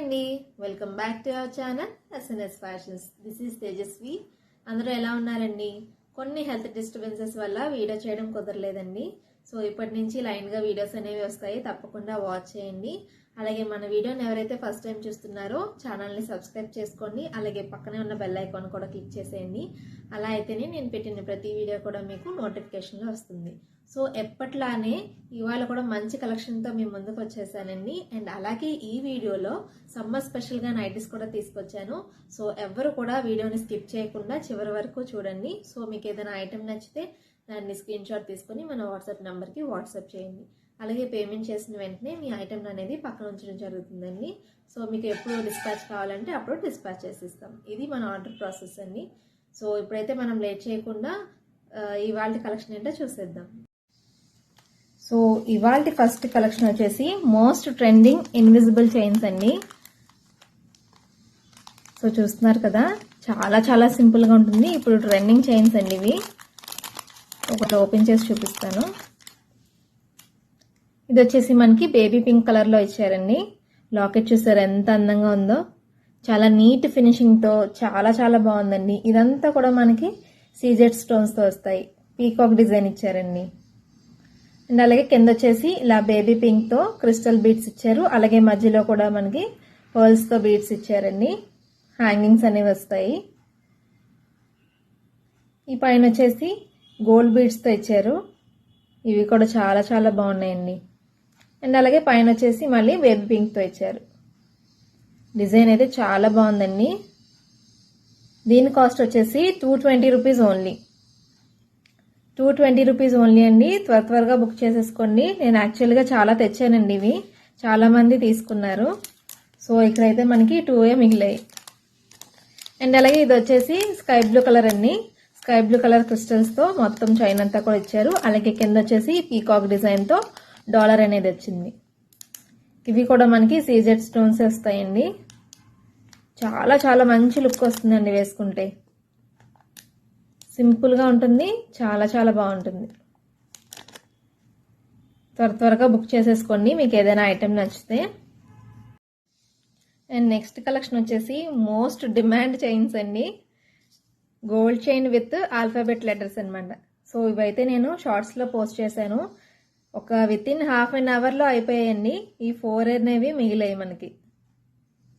అండి, welcome back to our channel SNS fashions. This is Tejaswi. అందరూ ఎలా ఉన్నారండి? కొన్ని హెల్త్ డిస్టర్బెన్సెస్ వల్ల వీడియో చేయడం కుదరలేదండి. సో ఇప్పటి నుంచి లైన్గా వీడియోస్ అనేవి వస్తాయి, తప్పకుండా వాచ్ చేయండి. అలాగే మన వీడియోని ఎవరైతే ఫస్ట్ టైం చూస్తున్నారో ఛానల్ని సబ్స్క్రైబ్ చేసుకోండి. అలాగే పక్కనే ఉన్న బెల్ ఐకాన్ కూడా క్లిక్ చేసేయండి. అలా అయితేనే నేను పెట్టిన ప్రతి వీడియో కూడా మీకు నోటిఫికేషన్లో వస్తుంది. సో ఎప్పట్లానే ఇవాళ కూడా మంచి కలెక్షన్తో మీ ముందుకు వచ్చేసానండి. అండ్ అలాగే ఈ వీడియోలో సమ్మర్ స్పెషల్గా నైటీస్ కూడా తీసుకొచ్చాను. సో ఎవరు కూడా వీడియోని స్కిప్ చేయకుండా చివరి వరకు చూడండి. సో మీకు ఏదైనా ఐటెం నచ్చితే దాన్ని స్క్రీన్ షాట్ తీసుకొని మన వాట్సాప్ నెంబర్కి వాట్సాప్ చేయండి. అలాగే పేమెంట్ చేసిన వెంటనే మీ ఐటెం అనేది పక్కన ఉంచడం జరుగుతుందండి. సో మీకు ఎప్పుడు డిస్పాచ్ కావాలంటే అప్పుడు డిస్పాచ్ చేసిస్తాం. ఇది మన ఆర్డర్ ప్రాసెస్ అండి. సో ఇప్పుడైతే మనం లేట్ చేయకుండా ఇవాళ కలెక్షన్ ఏంటో చూసేద్దాం. సో ఇవాళ ఫస్ట్ కలెక్షన్ వచ్చేసి మోస్ట్ ట్రెండింగ్ ఇన్విజిబుల్ చైన్స్ అండి. సో చూస్తున్నారు కదా, చాలా చాలా సింపుల్గా ఉంటుంది. ఇప్పుడు ట్రెండింగ్ చైన్స్ అండి ఇవి. ఒకటి ఓపెన్ చేసి చూపిస్తాను. ఇది వచ్చేసి మనకి బేబీ పింక్ కలర్లో ఇచ్చారండి. లాకెట్ చూసారు ఎంత అందంగా ఉందో, చాలా నీట్ ఫినిషింగ్తో చాలా చాలా బాగుందండి. ఇదంతా కూడా మనకి సీజెడ్ స్టోన్స్తో వస్తాయి. పీకాక్ డిజైన్ ఇచ్చారండి. అండ్ అలాగే కింద వచ్చేసి ఇలా బేబీ పింక్తో క్రిస్టల్ బీడ్స్ ఇచ్చారు. అలాగే మధ్యలో కూడా మనకి పర్ల్స్తో బీడ్స్ ఇచ్చారండి. హ్యాంగింగ్స్ అనేవి వస్తాయి. ఈ పైన వచ్చేసి గోల్డ్ బీడ్స్తో ఇచ్చారు. ఇవి కూడా చాలా చాలా బాగున్నాయండి. అండ్ అలాగే పైన వచ్చేసి మళ్ళీ బేబీ పింక్తో ఇచ్చారు. డిజైన్ అయితే చాలా బాగుందండి. దీని కాస్ట్ వచ్చేసి 220 రూపీస్ ఓన్లీ. 220 రూపీస్ ఓన్లీ అండి. త్వరగా బుక్ చేసేసుకోండి. నేను యాక్చువల్గా చాలా తెచ్చానండి, ఇవి చాలా మంది తీసుకున్నారు. సో ఇక్కడైతే మనకి 2 మిగిలాయి. అండ్ అలాగే ఇది వచ్చేసి స్కై బ్లూ కలర్ అండి. స్కై బ్లూ కలర్ క్రిస్టల్స్తో మొత్తం చైన్ అంతా కూడా ఇచ్చారు. అలాగే కింద వచ్చేసి పీకాక్ డిజైన్తో డాలర్ అనేది వచ్చింది. ఇవి కూడా మనకి సీజెడ్ స్టోన్స్ వస్తాయండి. చాలా చాలా మంచి లుక్ వస్తుందండి వేసుకుంటే. సింపుల్గా ఉంటుంది, చాలా చాలా బాగుంటుంది. త్వరగా బుక్ చేసేసుకోండి మీకు ఏదైనా ఐటెం నచ్చితే. అండ్ నెక్స్ట్ కలెక్షన్ వచ్చేసి మోస్ట్ డిమాండ్ చైన్స్ అండి. Gold chain with alphabet letters అనమాట. సో ఇవైతే నేను షార్ట్స్లో పోస్ట్ చేశాను. ఒక వితిన్ హాఫ్ అన్ అవర్లో అయిపోయాయండి. ఈ 4 అనేవి మిగిలాయి మనకి.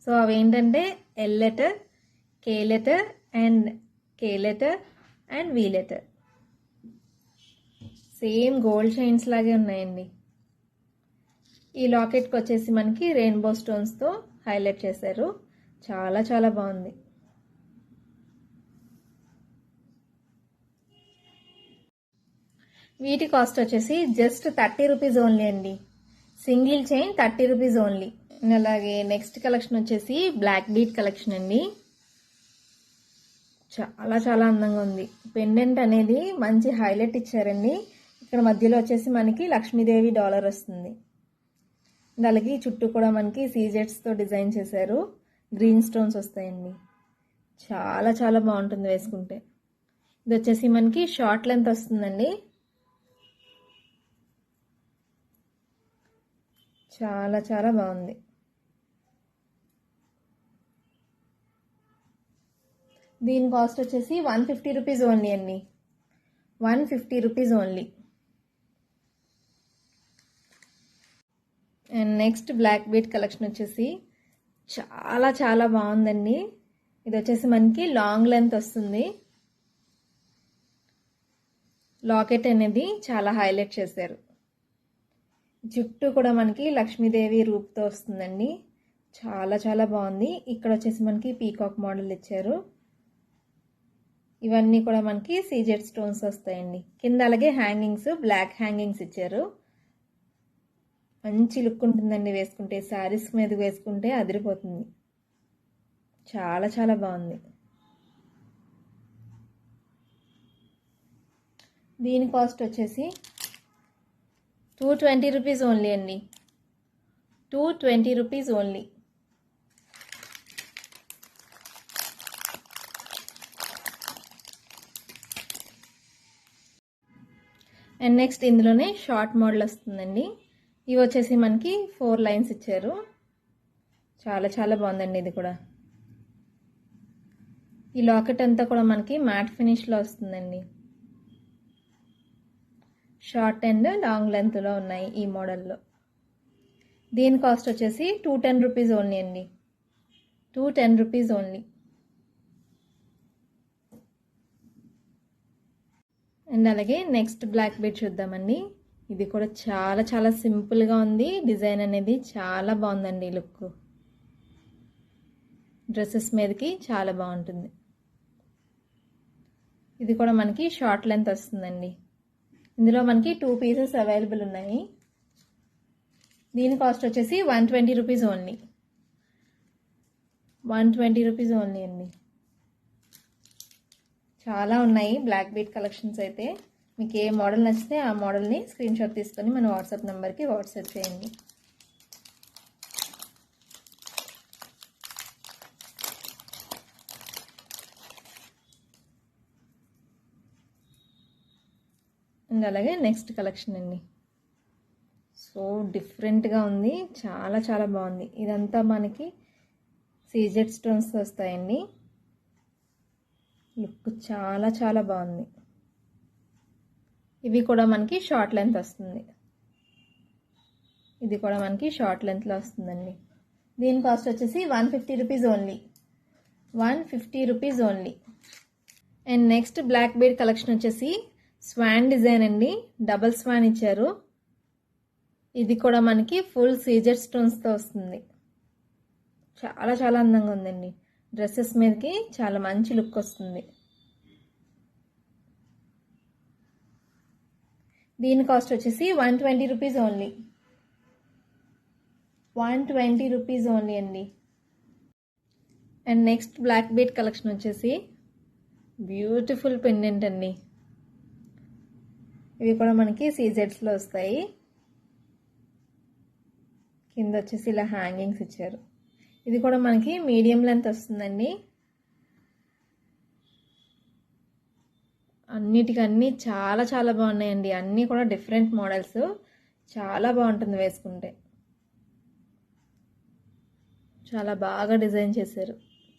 సో అవి ఏంటంటే L letter, K letter and K letter and V letter. Same gold chains లాగే ఉన్నాయండి. ఈ లాకెట్కి వచ్చేసి మనకి రెయిన్బో స్టోన్స్తో హైలైట్ చేశారు. చాలా చాలా బాగుంది. వీటి కాస్ట్ వచ్చేసి జస్ట్ 30 రూపీస్ ఓన్లీ అండి. Single chain 30 rupees only. అలాగే నెక్స్ట్ కలెక్షన్ వచ్చేసి బ్లాక్ బీడ్ కలెక్షన్ అండి. చాలా చాలా అందంగా ఉంది. పెండెంట్ అనేది మంచి హైలైట్ ఇచ్చారండి. ఇక్కడ మధ్యలో వచ్చేసి మనకి లక్ష్మీదేవి డాలర్ వస్తుంది. అలాగే చుట్టూ కూడా మనకి సీజెట్స్తో డిజైన్ చేశారు. గ్రీన్ స్టోన్స్ వస్తాయండి. చాలా చాలా బాగుంటుంది వేసుకుంటే. ఇది వచ్చేసి మనకి షార్ట్ లెంత్ వస్తుందండి. చాలా చాలా బాగుంది. దీని కాస్ట్ వచ్చేసి 150 రూపీస్ ఓన్లీ అండి. 150 rupees only. And next black bead collection వచ్చేసి చాలా చాలా బాగుందండి. ఇది వచ్చేసి మనకి లాంగ్ లెంత్ వస్తుంది. లాకెట్ అనేది చాలా హైలైట్ చేశారు. చుట్టూ కూడా మనకి లక్ష్మీదేవి రూపుతో వస్తుందండి. చాలా చాలా బాగుంది. ఇక్కడ వచ్చేసి మనకి పీకాక్ మోడల్ ఇచ్చారు. ఇవన్నీ కూడా మనకి సీజెడ్ స్టోన్స్ వస్తాయండి. కింద అలాగే హ్యాంగింగ్స్, బ్లాక్ హ్యాంగింగ్స్ ఇచ్చారు. మంచి లుక్ ఉంటుందండి వేసుకుంటే. శారీస్ మీద వేసుకుంటే అదిరిపోతుంది. చాలా చాలా బాగుంది. దీని కాస్ట్ వచ్చేసి 220 రూపీస్ ఓన్లీ అండి. 220 రూపీస్ ఓన్లీ. అండ్ నెక్స్ట్ ఇందులోనే షార్ట్ మోడల్ వస్తుందండి. ఇవి వచ్చేసి మనకి 4 లైన్స్ ఇచ్చారు. చాలా చాలా బాగుందండి ఇది కూడా. ఈ లాకెట్ అంతా కూడా మనకి మ్యాట్ ఫినిష్లో వస్తుందండి. షార్ట్ అండ్ లాంగ్ లెంత్లో ఉన్నాయి ఈ మోడల్లో. దీని కాస్ట్ వచ్చేసి 210 రూపీస్ ఓన్లీ అండి. 210 రూపీస్ ఓన్లీ. అండ్ అలాగే నెక్స్ట్ బ్లాక్ బీడ్ చూద్దామండి. ఇది కూడా చాలా చాలా సింపుల్గా ఉంది. డిజైన్ అనేది చాలా బాగుందండి. లుక్ డ్రెస్సెస్ మీదకి చాలా బాగుంటుంది. ఇది కూడా మనకి షార్ట్ లెంత్ వస్తుందండి. ఇందులో మనకి 2 పీసెస్ అవైలబుల్ ఉన్నాయి. దీని కాస్ట్ వచ్చేసి 120 రూపీస్ ఓన్లీ. 120 రూపీస్ ఓన్లీ అండి. చాలా ఉన్నాయి బ్లాక్ బీడ్ కలెక్షన్స్ అయితే. మీకు ఏ మోడల్ నచ్చితే ఆ మోడల్ని స్క్రీన్ షాట్ తీసుకొని మన వాట్సాప్ నెంబర్కి వాట్సాప్ చేయండి. అండ్ అలాగే నెక్స్ట్ కలెక్షన్ అండి. సో డిఫరెంట్గా ఉంది. చాలా చాలా బాగుంది. ఇదంతా మనకి సీజెడ్ స్టోన్స్ వస్తాయండి. లుక్ చాలా చాలా బాగుంది. ఇవి కూడా మనకి షార్ట్ లెంత్ వస్తుంది. ఇది కూడా మనకి షార్ట్ లెంత్లో వస్తుందండి. దీని కాస్ట్ వచ్చేసి 150 rupees only. 150 rupees only. And next black bead collection వచ్చేసి స్వాన్ డిజైన్ అండి. డబల్ స్వాన్ ఇచ్చారు. ఇది కూడా మనకి ఫుల్ సీజర్ స్టోన్స్తో వస్తుంది. చాలా చాలా అందంగా ఉందండి. డ్రెస్సెస్ మీదకి చాలా మంచి లుక్ వస్తుంది. దీని కాస్ట్ వచ్చేసి 120 రూపీస్ ఓన్లీ. 120 రూపీస్ ఓన్లీ అండి. And next black bead collection వచ్చేసి బ్యూటిఫుల్ పెండెంట్ అండి. ఇవి కూడా మనకి సీజెడ్స్లో వస్తాయి. కింద వచ్చేసి ఇలా హ్యాంగింగ్స్ ఇచ్చారు. ఇది కూడా మనకి మీడియం లెంత్ వస్తుందండి. అన్నిటికన్నీ చాలా చాలా బాగున్నాయండి. అన్నీ కూడా డిఫరెంట్ మోడల్స్. చాలా బాగుంటుంది వేసుకుంటే. చాలా బాగా డిజైన్ చేశారు.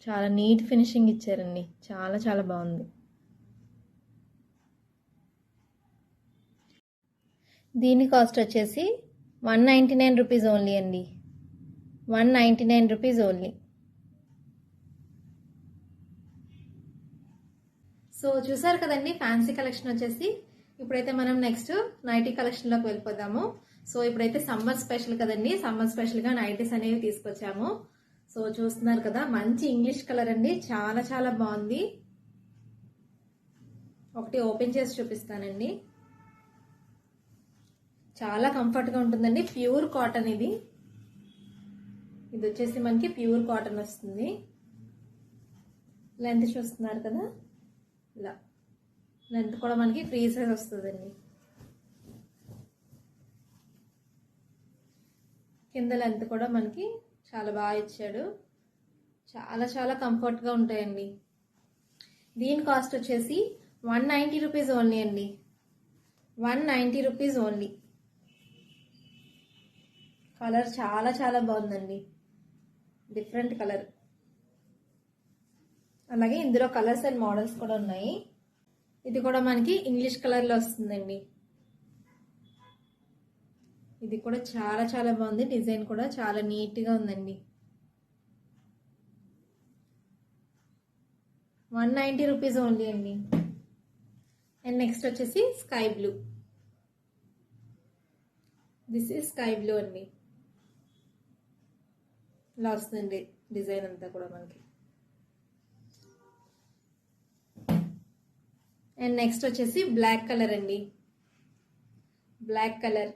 చాలా నీట్ ఫినిషింగ్ ఇచ్చారండి. చాలా చాలా బాగుంది. దీని కాస్ట్ వచ్చేసి 199 రూపీస్ ఓన్లీ అండి. 199 రూపీస్ ఓన్లీ. సో చూసారు కదండి ఫ్యాన్సీ కలెక్షన్ వచ్చేసి. ఇప్పుడైతే మనం నెక్స్ట్ నైటీ కలెక్షన్లోకి వెళ్ళిపోదాము. సో ఇప్పుడైతే సమ్మర్ స్పెషల్ కదండి. సమ్మర్ స్పెషల్గా నైటీస్ అనేవి తీసుకొచ్చాము. సో చూస్తున్నారు కదా, మంచి ఇంగ్లీష్ కలర్ అండి. చాలా చాలా బాగుంది. ఒకటి ఓపెన్ చేసి చూపిస్తానండి. చాలా కంఫర్ట్గా ఉంటుందండి. ప్యూర్ కాటన్ ఇది. ఇది వచ్చేసి మనకి ప్యూర్ కాటన్ వస్తుంది. లెంత్ చూస్తున్నారు కదా, ఇలా లెంత్ కూడా మనకి ఫ్రీ సైజ్ వస్తుందండి. కింద లెంత్ కూడా మనకి చాలా బాగా ఇచ్చాడు. చాలా చాలా కంఫర్ట్గా ఉంటాయండి. దీని కాస్ట్ వచ్చేసి 190 రూపీస్ ఓన్లీ అండి. 190 రూపీస్ ఓన్లీ. కలర్ చాలా చాలా బాగుందండి. Different colour. అలాగే ఇందులో కలర్స్ అండ్ మోడల్స్ కూడా ఉన్నాయి. ఇది కూడా మనకి ఇంగ్లీష్ కలర్లో వస్తుందండి. ఇది కూడా చాలా చాలా బాగుంది. డిజైన్ కూడా చాలా నీట్గా ఉందండి. 190 రూపీస్ ఓన్లీ అండి. అండ్ నెక్స్ట్ వచ్చేసి sky blue. This is sky blue అండి. ఇలా వస్తుందండి డిజైన్ అంతా కూడా మనకి. అండ్ నెక్స్ట్ వచ్చేసి బ్లాక్ కలర్ అండి. Black colour.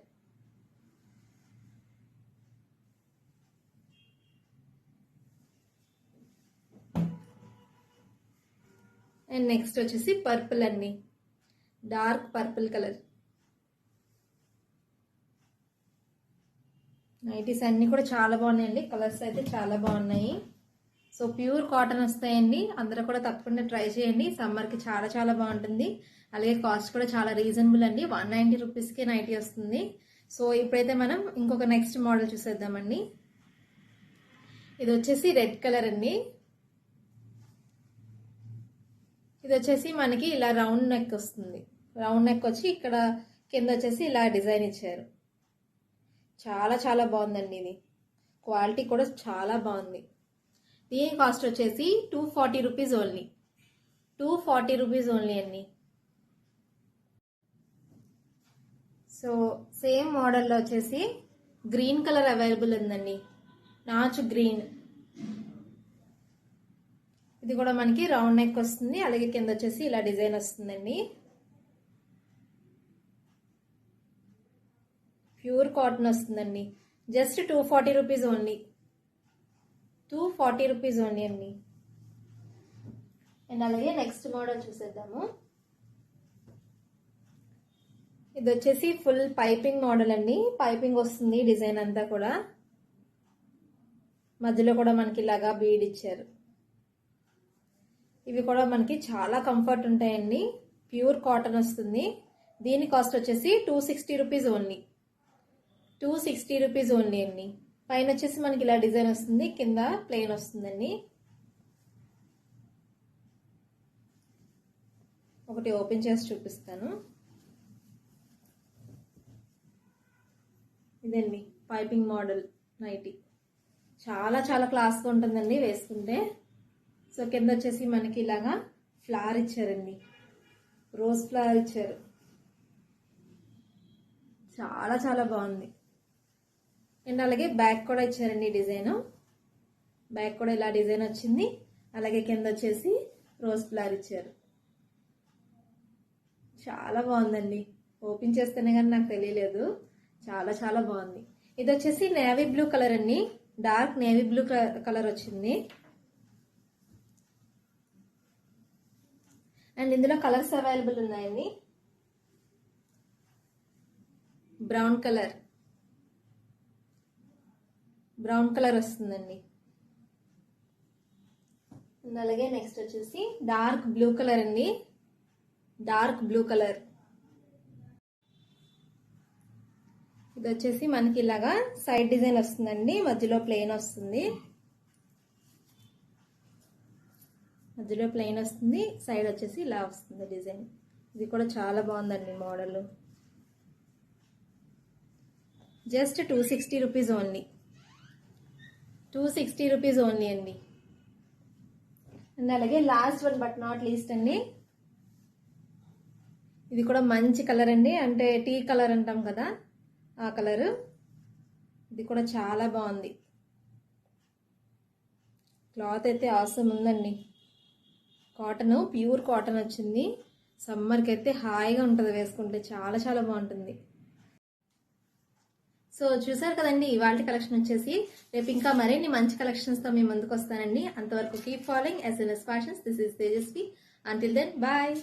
అండ్ నెక్స్ట్ వచ్చేసి పర్పుల్ అండి. Dark purple colour. నైటీస్ అన్నీ కూడా చాలా బాగున్నాయండి. కలర్స్ అయితే చాలా బాగున్నాయి. సో ప్యూర్ కాటన్ వస్తాయండి. అందరూ కూడా తప్పకుండా ట్రై చేయండి. సమ్మర్కి చాలా చాలా బాగుంటుంది. అలాగే కాస్ట్ కూడా చాలా రీజనబుల్ అండి. 190 రూపీస్కి నైటీ వస్తుంది. సో ఇప్పుడైతే మనం ఇంకొక నెక్స్ట్ మోడల్ చూసేద్దామండి. ఇది వచ్చేసి రెడ్ కలర్ అండి. ఇది వచ్చేసి మనకి ఇలా రౌండ్ నెక్ వస్తుంది. రౌండ్ నెక్ వచ్చి ఇక్కడ కింద వచ్చేసి ఇలా డిజైన్ ఇచ్చారు. చాలా చాలా బాగుందండి. ఇది క్వాలిటీ కూడా చాలా బాగుంది. దీని కాస్ట్ వచ్చేసి 240 రూపీస్ ఓన్లీ. 240 రూపీస్ ఓన్లీ అండి. సో సేమ్ మోడల్లో వచ్చేసి గ్రీన్ కలర్ అవైలబుల్ ఉందండి. నాచు గ్రీన్. ఇది కూడా మనకి రౌండ్ నెక్ వస్తుంది. అలాగే కింద వచ్చేసి ఇలా డిజైన్ వస్తుందండి. ప్యూర్ కాటన్ వస్తుందండి. Just 240 rupees only. 240 rupees only అండి. అండ్ అలాగే నెక్స్ట్ మోడల్ చూసేద్దాము. ఇది వచ్చేసి ఫుల్ పైపింగ్ మోడల్ అండి. పైపింగ్ వస్తుంది డిజైన్ అంతా కూడా. మధ్యలో కూడా మనకి ఇలాగా బీడ్ ఇచ్చారు. ఇవి కూడా మనకి చాలా కంఫర్ట్ ఉంటాయండి. ప్యూర్ కాటన్ వస్తుంది. దీని కాస్ట్ వచ్చేసి 260 రూపీస్ ఓన్లీ. 260 రూపీస్ ఓన్లీ అండి. పైన వచ్చేసి మనకి ఇలా డిజైన్ వస్తుంది, కింద ప్లెయిన్ వస్తుందండి. ఒకటి ఓపెన్ చేసి చూపిస్తాను. ఇదండి పైపింగ్ మోడల్ నైటీ. చాలా చాలా క్లాస్గా ఉంటుందండి వేసుకుంటే. సో కింద వచ్చేసి మనకి ఇలాగా ఫ్లవర్ ఇచ్చారండి. రోజ్ ఫ్లవర్ ఇచ్చారు. చాలా చాలా బాగుంది. అండ్ అలాగే బ్యాక్ కూడా ఇచ్చారండి డిజైన్. బ్యాక్ కూడా ఇలా డిజైన్ వచ్చింది. అలాగే కింద వచ్చేసి రోజ్ ఫ్లవర్ ఇచ్చారు. చాలా బాగుందండి. ఓపెన్ చేస్తేనే కానీ నాకు తెలియలేదు. చాలా చాలా బాగుంది. ఇది వచ్చేసి నేవీ బ్లూ కలర్ అండి. డార్క్ నేవీ బ్లూ కలర్ వచ్చింది. అండ్ ఇందులో కలర్స్ అవైలబుల్ ఉన్నాయండి. బ్రౌన్ కలర్ వస్తుందండి. అండ్ అలాగే నెక్స్ట్ వచ్చేసి డార్క్ బ్లూ కలర్ అండి. Dark blue colour. ఇది వచ్చేసి మనకి ఇలాగా సైడ్ డిజైన్ వస్తుందండి. మధ్యలో ప్లెయిన్ వస్తుంది. సైడ్ వచ్చేసి ఇలా వస్తుంది డిజైన్. ఇది కూడా చాలా బాగుందండి model. Just 260 rupees only. 260 rupees only అండి. అండ్ అలాగే last one but not least అండి. ఇది కూడా మంచి కలర్ అండి. అంటే టీ కలర్ అంటాం కదా, ఆ కలర్. ఇది కూడా చాలా బాగుంది. క్లాత్ అయితే ఆసమ్ ఉందండి. కాటన్, ప్యూర్ కాటన్ వచ్చింది. సమ్మర్కి అయితే హాయిగా ఉంటుంది వేసుకుంటే. చాలా చాలా బాగుంటుంది. సో చూసారు కదండి ఇవాళ కలెక్షన్ వచ్చేసి. రేపు ఇంకా మరిన్ని మంచి కలెక్షన్స్తో మీ ముందుకు వస్తానండి. అంతవరకు keep following SNS fashions. This is Tejaswi. Until then bye.